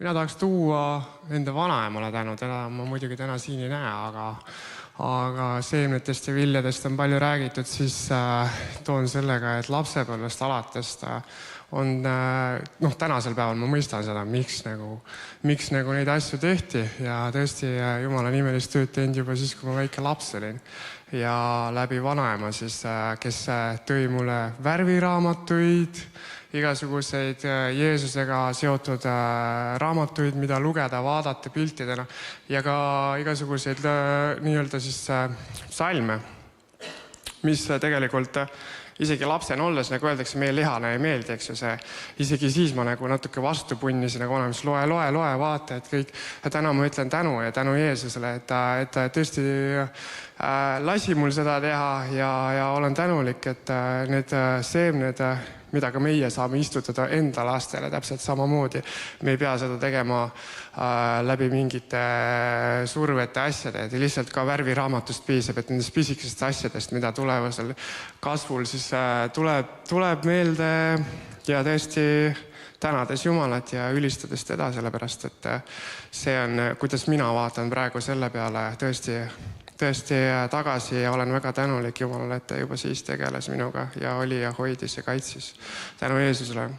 Mina tahaks tuua enda vanaemale tänu, teda ma muidugi täna siin ei näe, aga seemnetest ja viljadest on palju räägitud, siis toon sellega, et lapsepõlvest alates on, tänasel päeval ma mõistan seda, miks neid asju tehti ja tõesti Jumala nimelist tööd teinud juba siis, kui ma väike laps olin. Ja läbi vanaema siis, kes tõi mulle värviraamatuid, igasuguseid Jeesusega seotud raamatuid, mida lugeda, vaadata piltidena ja ka igasuguseid nii-öelda siis salme, mis tegelikult isegi lapsena olles, nagu öeldakse, meie lihane ei meeldi, eks ju see. Isegi siis ma nagu natuke vastu punnisin, nagu vanem, loe, vaata, et kõik. Ja täna ma ütlen tänu ja tänu Jeesusele, et ta tõesti lasi mul seda teha ja olen tänulik, et need seemned, mida ka meie saame istutada enda lastele täpselt samamoodi. Me ei pea seda tegema läbi mingite survete asjade, et lihtsalt ka värviraamatust piisab, et nendest pisikesest asjadest, mida tulevasel kasvul siis tuleb meelde ja tõesti tänades Jumalat ja ülistades teda, sellepärast, et see on, kuidas mina vaatan praegu selle peale tõesti tagasi ja olen väga tänulik Jumalale, et ta juba siis tegeles minuga ja oli ja hoidis ja kaitsis. Tänu Jeesusele.